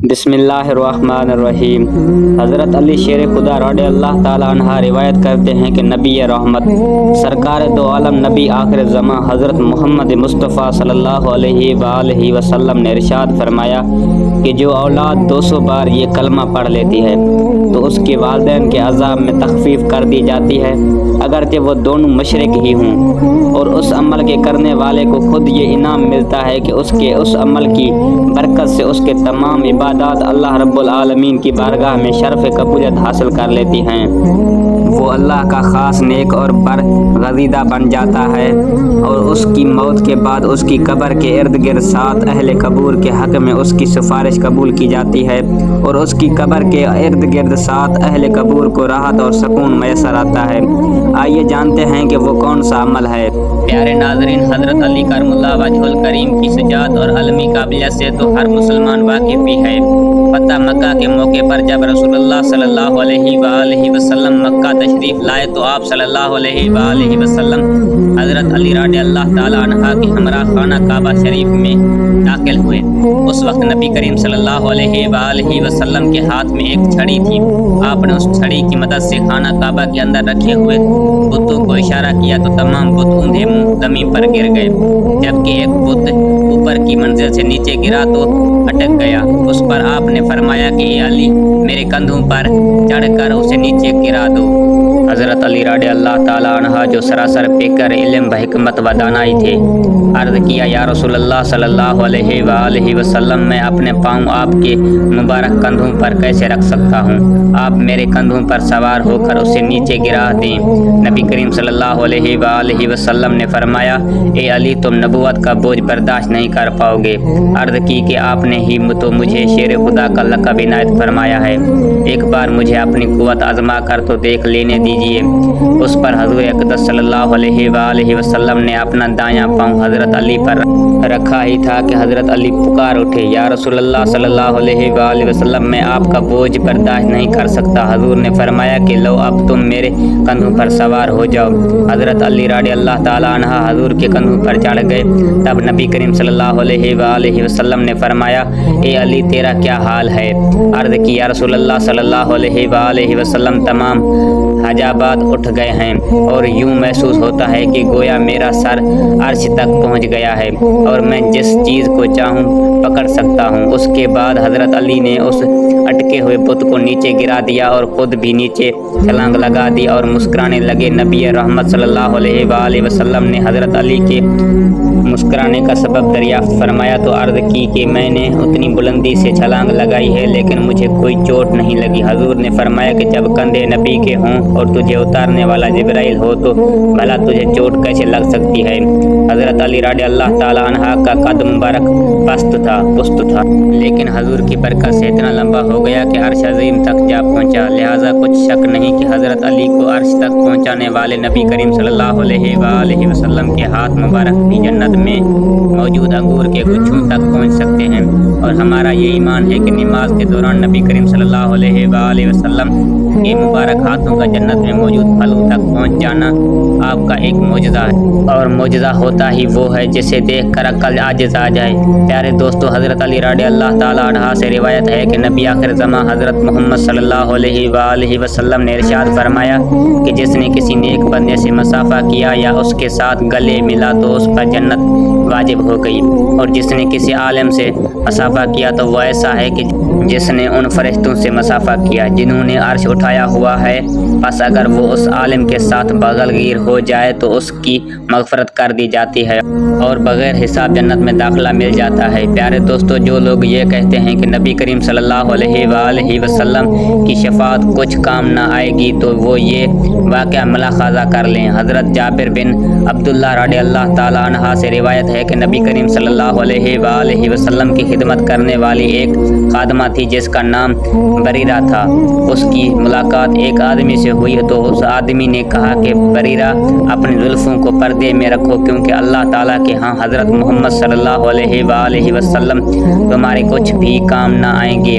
بسم اللہ الرحمن الرحیم۔ حضرت علی شیر خدا رضی اللہ تعالیٰ عنہ روایت کرتے ہیں کہ نبی رحمت سرکار دو عالم نبی آخر زمان حضرت محمد مصطفیٰ صلی اللہ علیہ وآلہ وسلم نے ارشاد فرمایا کہ جو اولاد 200 بار یہ کلمہ پڑھ لیتی ہے تو اس کے والدین کے عذاب میں تخفیف کر دی جاتی ہے، اگرچہ وہ دونوں مشرک ہی ہوں، اور اس عمل کے کرنے والے کو خود یہ انعام ملتا ہے کہ اس عمل کی برکت سے اس کے تمام عبادات اللہ رب العالمین کی بارگاہ میں شرف قبولیت حاصل کر لیتی ہیں۔ وہ اللہ کا خاص نیک اور برگزیدہ بن جاتا ہے، اور اس کی موت کے بعد اس کی قبر کے ارد گرد 7 اہل قبور کے حق میں اس کی سفارش قبول کی جاتی ہے، اور اس کی قبر کے ارد گرد 7 اہل قبور کو راحت اور سکون میسر آتا ہے۔ آئیے جانتے ہیں کہ وہ کون سا عمل ہے۔ پیارے ناظرین، حضرت علی کرم اللہ وجہ الکریم کی شجاعت اور علمی قابلیت سے تو ہر مسلمان واقف ہی ہے۔ فتح مکہ کے موقع پر جب رسول اللہ صلی اللہ علیہ وآلہ وسلم مکہ تشریف لائے تو آپ صلی اللہ علیہ وآلہ وسلم حضرت علی رضی اللہ تعالیٰ عنہ کے ہمراہ خانہ کعبہ شریف میں داخل ہوئے۔ اس وقت نبی کریم صلی اللہ علیہ وآلہ وسلم کے ہاتھ میں ایک چھڑی تھی۔ آپ نے اس چھڑی کی مدد سے خانہ کعبہ کے اندر رکھے ہوئے بتوں کو اشارہ کیا تو تمام بت اوندھے منہ زمین پر گر گئے، جبکہ ایک بت اوپر کی منزل سے نیچے گرا تو اٹک گیا۔ اس پر آپ نے فرمایا کہ اے علی، میرے کندھوں پر چڑھ کر اسے نیچے گرا دو۔ حضرت علی رضی اللہ تعالیٰ عنہ جو سراسر پیکر علم و حکمت و دانائی تھے، عرض کیا یا رسول اللہ صلی اللہ علیہ وآلہ وسلم، میں اپنے پاؤں آپ کے مبارک کندھوں پر کیسے رکھ سکتا ہوں؟ آپ میرے کندھوں پر سوار ہو کر اسے نیچے گرا دیں۔ نبی کریم صلی اللہ علیہ وآلہ وسلم نے فرمایا اے علی، تم نبوت کا بوجھ برداشت نہیں کر پاؤ گے۔ عرض کی کہ آپ نے ہی تو مجھے شیر خدا کا لقب عنایت فرمایا ہے، ایک بار مجھے اپنی قوت آزما کر تو دیکھ لینے دیجیے۔ اس پر حضور اقدس صلی اللہ علیہ وآلہ وسلم نے اپنا دایاں پاؤں حضرت علی پر رکھا ہی تھا کہ حضرت علی پکار اٹھے یا رسول اللہ صلی اللہ علیہ وآلہ وسلم، میں آپ کا بوجھ برداشت نہیں کر سکتا۔ حضور نے فرمایا کہ لو اب تم میرے کندھوں پر سوار ہو جاؤ۔ حضرت علی رضی اللہ تعالیٰ عنہ حضور کے کندھوں پر چڑھ گئے۔ تب نبی کریم صلی اللہ علیہ وآلہ وسلم نے فرمایا اے علی، تیرا کیا حال ہے؟ عرض کی یا رسول اللہ صلی اللہ علیہ وآلہ وسلم، تمام حجابات اٹھ گئے ہیں اور یوں محسوس ہوتا ہے کہ گویا میرا سر عرش تک پہنچ گیا ہے اور میں جس چیز کو چاہوں پکڑ سکتا ہوں۔ اس کے بعد حضرت علی نے اس اٹکے ہوئے بت کو نیچے گرا دیا اور خود بھی نیچے چھلانگ لگا دی اور مسکرانے لگے۔ نبی رحمت صلی اللہ علیہ وآلہ وسلم نے حضرت علی کے مسکرانے کا سبب دریافت فرمایا تو عرض کی کہ میں نے اتنی بلندی سے چھلانگ لگائی ہے لیکن مجھے کوئی چوٹ نہیں لگی۔ حضور نے فرمایا کہ جب کندھے نبی کے ہوں اور تجھے اتارنے والا جبرائیل ہو تو بھلا تجھے چوٹ کیسے لگ سکتی ہے؟ حضرت علی رضی اللہ تعالیٰ عنہ کا قد مبارک پست تھا لیکن حضور کی برکت سے اتنا لمبا ہو گیا کہ عرش عظیم تک جا پہنچا، لہٰذا کچھ شک نہیں کہ حضرت علی کو عرش تک پہنچانے والے نبی کریم صلی اللہ علیہ وآلہ وسلم کے ہاتھ مبارک بھی جنت میں موجود انگور کے گچھوں تک پہنچ سکتے ہیں۔ اور ہمارا یہ ایمان ہے کہ نماز کے دوران نبی کریم صلی اللہ علیہ وآلہ وسلم کے مبارک ہاتھوں کا جنت میں موجود پھلوں تک پہنچ جانا آپ کا ایک معجزہ ہے، اور معجزہ ہوتا ہی وہ ہے جسے دیکھ کر عقل عاجز آ جائے۔ پیارے دوستو، حضرت علی رضی اللہ تعالیٰ عنہ سے روایت ہے کہ نبی آخر زمان حضرت محمد صلی اللہ علیہ وآلہ وسلم نے ارشاد فرمایا کہ جس نے کسی نیک بندے سے مصافحہ کیا یا اس کے ساتھ گلے ملا تو اس پر جنت واجب ہو گئی، اور جس نے کسی عالم سے مصافحہ کیا تو وہ ایسا ہے کہ جس نے ان فرشتوں سے مصافحہ کیا جنہوں نے عرش اٹھایا ہوا ہے، بس اگر وہ اس عالم کے ساتھ بغل گیر ہو جائے تو اس کی مغفرت کر دی جاتی ہے اور بغیر حساب جنت میں داخلہ مل جاتا ہے۔ پیارے دوستو، جو لوگ یہ کہتے ہیں کہ نبی کریم صلی اللہ علیہ وآلہ وسلم کی شفاعت کچھ کام نہ آئے گی تو وہ یہ واقعہ ملاحظہ کر لیں۔ حضرت جابر بن عبداللہ رضی اللہ تعالیٰ عنہ سے روایت ہے کہ نبی کریم صلی اللہ علیہ وآلہ وسلم کی خدمت کرنے والی ایک خادمہ تھی جس کا نام بریرہ تھا۔ اس کی ملاقات ایک آدمی سے ہوئی تو اس آدمی نے کہا کہ بریرہ، اپنی زلفوں کو پردے میں رکھو کیونکہ اللہ تعالیٰ کے ہاں حضرت محمد صلی اللہ علیہ وآلہ وسلم تمہارے کچھ بھی کام نہ آئیں گے۔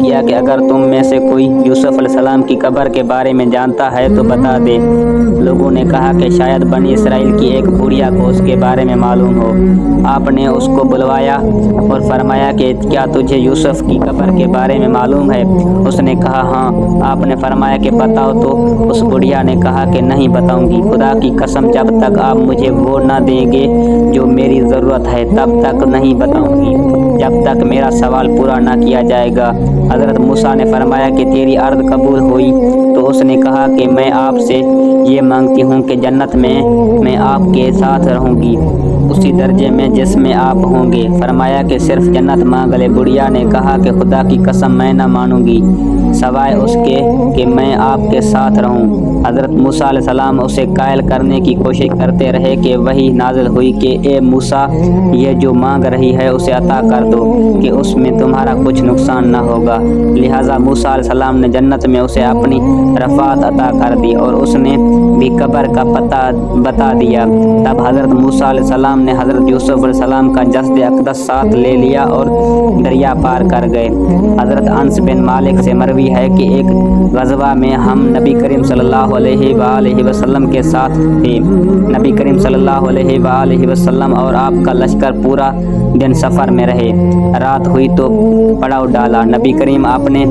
کیا کہ اگر تم میں سے کوئی یوسف علیہ السلام کی قبر کے بارے میں جانتا ہے تو بتا دے۔ لوگوں نے کہا کہ شاید بنی اسرائیل کی ایک بڑھیا کو اس کے بارے میں معلوم ہو۔ آپ نے اس کو بلوایا اور فرمایا کہ کیا تجھے یوسف کی قبر کے بارے میں معلوم ہے؟ اس نے کہا ہاں۔ آپ نے فرمایا کہ بتاؤ تو اس بڑھیا نے کہا کہ نہیں بتاؤں گی، خدا کی قسم جب تک آپ مجھے وہ نہ دیں گے جو میری ضرورت ہے تب تک نہیں بتاؤں گی، جب تک میرا سوال پورا نہ کیا جائے گا۔ حضرت موسیٰ نے فرمایا کہ تیری عرض قبول ہوئی؟ تو اس نے کہا کہ میں آپ سے یہ مانگتی ہوں کہ جنت میں آپ کے ساتھ رہوں گی، اسی درجے میں جس میں آپ ہوں گے۔ فرمایا کہ صرف جنت مانگ لے۔ بڑھیا نے کہا کہ خدا کی قسم میں نہ مانوں گی سوائے اس کے کہ میں آپ کے ساتھ رہوں۔ حضرت موسیٰ علیہ السلام اسے قائل کرنے کی کوشش کرتے رہے کہ وحی نازل ہوئی کہ اے موسیٰ، یہ جو مانگ رہی ہے اسے عطا کر دو کہ اس میں تمہارا کچھ نقصان نہ ہوگا۔ لہٰذا موسیٰ علیہ السلام نے جنت میں اسے اپنی رفعت عطا کر دی اور اس نے بھی قبر کا پتہ بتا دیا۔ تب حضرت موسیٰ علیہ السلام نے حضرت یوسف علیہ السلام کا جسد اقدس ساتھ لے لیا اور دریا پار کر گئے۔ حضرت انس بن مالک سے مروی ہے کہ ایک غزوہ میں ہم نبی کریم صلی اللہ علیہ وآلہ وسلم کے ساتھ تھے۔ نبی کریم صلی اللہ علیہ وآلہ وسلم اور آپ کا لشکر پورا دن سفر میں رہے۔ رات ہوئی تو پڑاؤ ڈالا۔ نبی کریم اپنے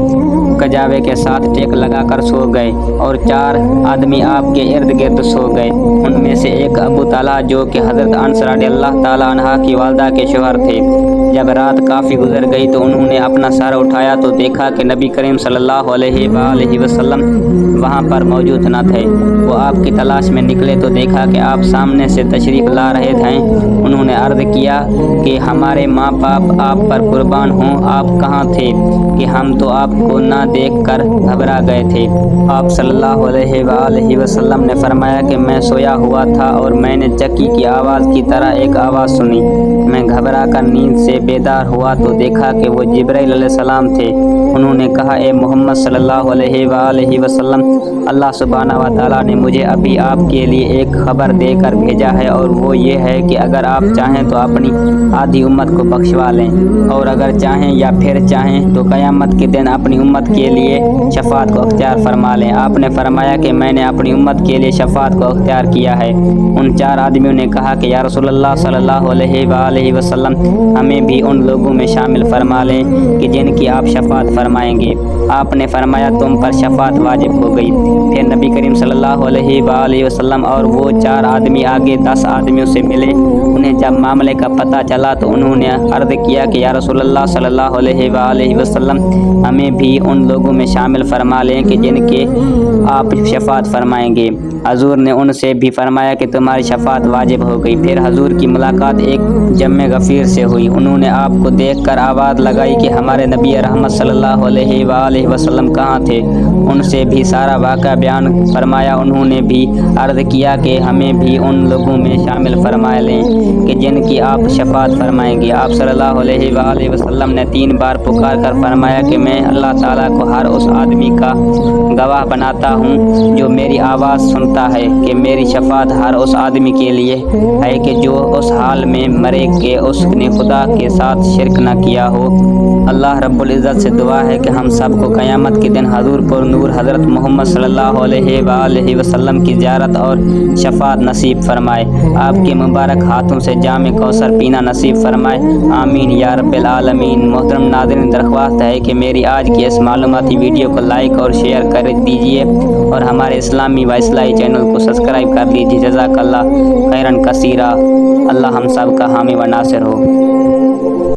کجاوے کے ساتھ ٹیک لگا کر سو گئے اور 4 آدمی آپ کے ارد گرد سو گئے۔ ان میں سے ایک ابو طلحہ جو کہ حضرت انس رضی اللہ تعالیٰ عنہ کی والدہ کے شوہر تھے، جب رات کافی گزر گئی تو انہوں نے اپنا سر اٹھایا تو دیکھا کہ نبی کریم صلی اللہ علیہ وآلہ وسلم وہاں پر موجود نہ تھے۔ وہ آپ کی تلاش میں نکلے تو دیکھا کہ آپ سامنے سے تشریف لا رہے تھے۔ انہوں نے عرض کیا کہ ہمارے ماں باپ آپ پر قربان ہوں، آپ کہاں تھے کہ ہم تو آپ کو نہ دیکھ کر گھبرا گئے تھے۔ آپ صلی اللہ علیہ وآلہ وسلم نے فرمایا کہ میں سویا ہوا تھا اور میں نے چکی کی آواز کی طرح ایک آواز سنی۔ میں گھبرا کر نیند سے بیدار ہوا تو دیکھا کہ وہ جبرائیل علیہ السلام تھے۔ انہوں نے کہا اے محمد صلی اللہ علیہ وآلہ وسلم، اللہ سبحانہ و تعالیٰ نے مجھے ابھی آپ کے لیے ایک خبر دے کر بھیجا ہے اور وہ یہ ہے کہ اگر آپ چاہیں تو اپنی آدھی امت کو بخشوا لیں اور اگر چاہیں یا پھر چاہیں تو قیامت کے دن اپنی امت کے لیے شفاعت کو اختیار فرما لیں۔ آپ نے فرمایا کہ میں نے اپنی امت کے لیے شفاعت کو اختیار کیا ہے۔ ان 4 آدمیوں نے کہا کہ یا رسول اللہ صلی اللہ علیہ وآلہ وسلم، ہمیں بھی ان لوگوں میں شامل فرما لیں کہ جن کی آپ شفاعت فرمائیں گے۔ آپ نے فرمایا تم پر شفاعت واجب ہو گئی۔ پھر نبی کریم صلی اللہ علیہ وآلہ وسلم اور وہ 4 آدمی آگے 10 آدمیوں سے ملے۔ انہیں جب معاملے کا پتہ چلا تو انہوں نے عرض کیا کہ یا رسول اللہ صلی اللہ علیہ وآلہ وسلم، ہمیں بھی ان لوگوں میں شامل فرما لیں کہ جن کے آپ شفاعت فرمائیں گے۔ حضور نے ان سے بھی فرمایا کہ تمہاری شفاعت واجب ہو گئی۔ پھر حضور کی ملاقات ایک جمع غفیر سے ہوئی۔ انہوں نے آپ کو دیکھ کر آواز لگائی کہ ہمارے نبی رحمت صلی اللہ علیہ وآلہ وسلم کہاں تھے؟ ان سے بھی سارا واقعہ بیان فرمایا۔ انہوں نے بھی عرض کیا کہ ہمیں بھی ان لوگوں میں شامل فرما لیں کہ جن کی آپ شفاعت فرمائیں گے۔ آپ صلی اللہ علیہ وآلہ وسلم نے 3 بار پکار کر فرمایا کہ میں اللہ تعالیٰ کو ہر اس آدمی کا گواہ بناتا ہوں جو میری آواز سنتا ہے کہ میری شفاعت ہر اس آدمی کے لیے ہے کہ جو اس حال میں مرے کہ اس نے خدا کے ساتھ شرک نہ کیا ہو۔ اللہ رب العزت سے دعا ہے کہ ہم سب کو قیامت کے دن حضور پر نور حضرت محمد صلی اللہ علیہ وآلہ وسلم کی زیارت اور شفاعت نصیب فرمائے، آپ کے مبارک ہاتھوں سے جام کوثر پینا نصیب فرمائے، آمین یا رب العالمین۔ محترم ناظرین، درخواست ہے کہ میری آج کی اس معلوماتی ویڈیو کو لائک اور شیئر کر دیجیے اور ہمارے اسلامی و اصلاحی چینل کو سبسکرائب کر لیجیے۔ جزاک اللہ خیرن کثیرہ۔ اللہ ہم سب کا حامی و ناصر ہو۔